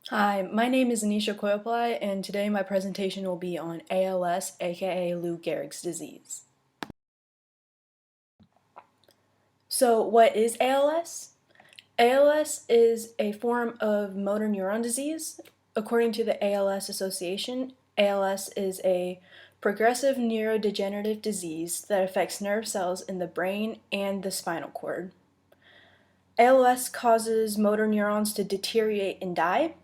Hi, my name is Anisha Koyoply, and today my presentation will be on ALS, aka Lou Gehrig's disease. So, what is ALS? ALS is a form of motor neuron disease. According to the ALS Association, ALS is a progressive neurodegenerative disease that affects nerve cells in the brain and the spinal cord. ALS causes motor neurons to deteriorate and die.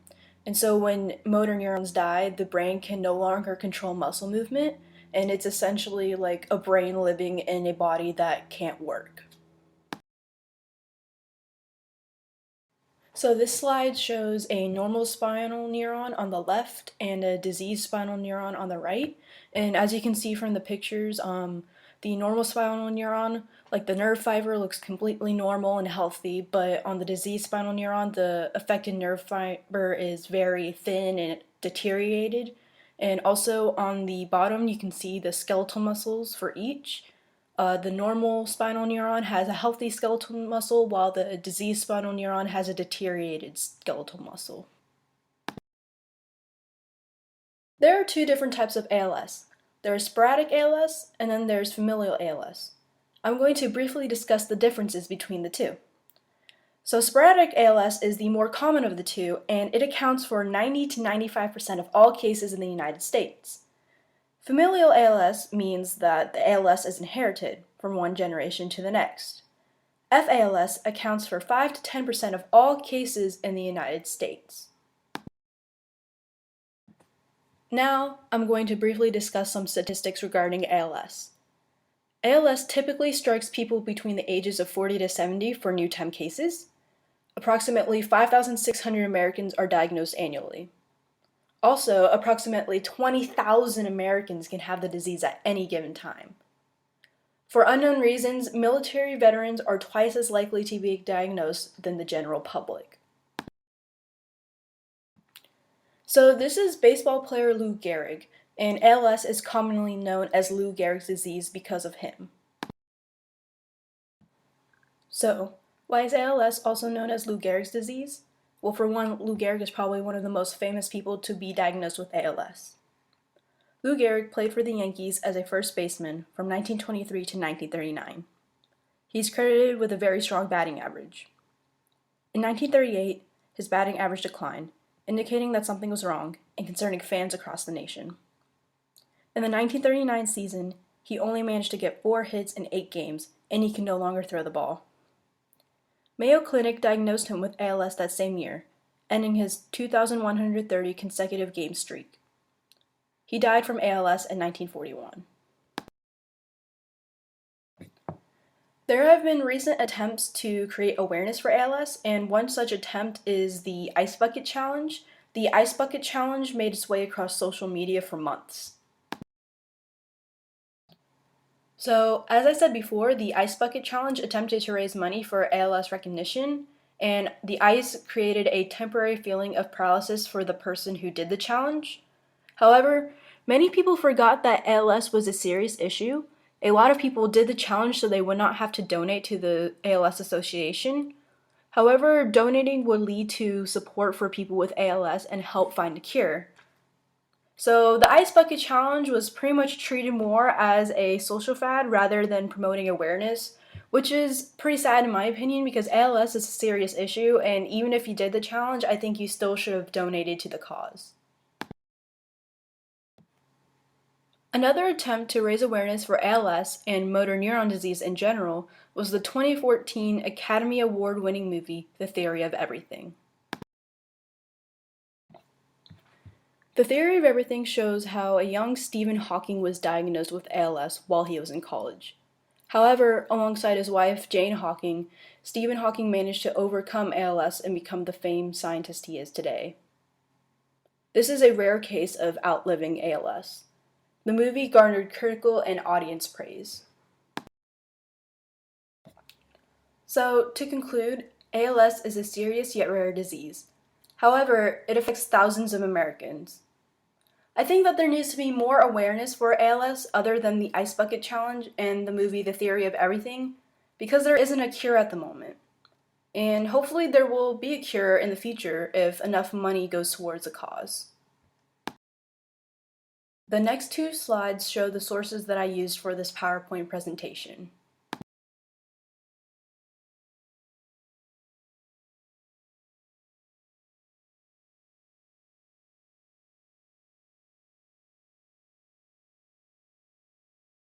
And so when motor neurons die, the brain can no longer control muscle movement, and it's essentially like a brain living in a body that can't work. So this slide shows a normal spinal neuron on the left and a diseased spinal neuron on the right. And as you can see from the pictures, the normal spinal neuron, like the nerve fiber, looks completely normal and healthy, but on the diseased spinal neuron, the affected nerve fiber is very thin and deteriorated. And also on the bottom, you can see the skeletal muscles for each. The normal spinal neuron has a healthy skeletal muscle, while the diseased spinal neuron has a deteriorated skeletal muscle. There are two different types of ALS. There is sporadic ALS, and then there's familial ALS. I'm going to briefly discuss the differences between the two. So sporadic ALS is the more common of the two, and it accounts for 90 to 95% of all cases in the United States. Familial ALS means that the ALS is inherited from one generation to the next. FALS accounts for 5 to 10% of all cases in the United States. Now, I'm going to briefly discuss some statistics regarding ALS. ALS typically strikes people between the ages of 40 to 70 for new-time cases. Approximately 5,600 Americans are diagnosed annually. Also, approximately 20,000 Americans can have the disease at any given time. For unknown reasons, military veterans are twice as likely to be diagnosed than the general public. So this is baseball player Lou Gehrig, and ALS is commonly known as Lou Gehrig's disease because of him. So, why is ALS also known as Lou Gehrig's disease? Well, for one, Lou Gehrig is probably one of the most famous people to be diagnosed with ALS. Lou Gehrig played for the Yankees as a first baseman from 1923 to 1939. He's credited with a very strong batting average. In 1938, his batting average declined, indicating that something was wrong and concerning fans across the nation. In the 1939 season, he only managed to get 4 hits in 8 games, and he could no longer throw the ball. Mayo Clinic diagnosed him with ALS that same year, ending his 2,130 consecutive game streak. He died from ALS in 1941. There have been recent attempts to create awareness for ALS, and one such attempt is the Ice Bucket Challenge. The Ice Bucket Challenge made its way across social media for months. So, as I said before, the Ice Bucket Challenge attempted to raise money for ALS recognition, and the ice created a temporary feeling of paralysis for the person who did the challenge. However, many people forgot that ALS was a serious issue. A lot of people did the challenge so they would not have to donate to the ALS Association. However, donating would lead to support for people with ALS and help find a cure. So the Ice Bucket Challenge was pretty much treated more as a social fad rather than promoting awareness, which is pretty sad in my opinion because ALS is a serious issue, and even if you did the challenge, I think you still should have donated to the cause. Another attempt to raise awareness for ALS and motor neuron disease in general was the 2014 Academy Award-winning movie, The Theory of Everything. The Theory of Everything shows how a young Stephen Hawking was diagnosed with ALS while he was in college. However, alongside his wife, Jane Hawking, Stephen Hawking managed to overcome ALS and become the famed scientist he is today. This is a rare case of outliving ALS. The movie garnered critical and audience praise. So, to conclude, ALS is a serious yet rare disease. However, it affects thousands of Americans. I think that there needs to be more awareness for ALS other than the Ice Bucket Challenge and the movie The Theory of Everything, because there isn't a cure at the moment. And hopefully there will be a cure in the future if enough money goes towards a cause. The next two slides show the sources that I used for this PowerPoint presentation.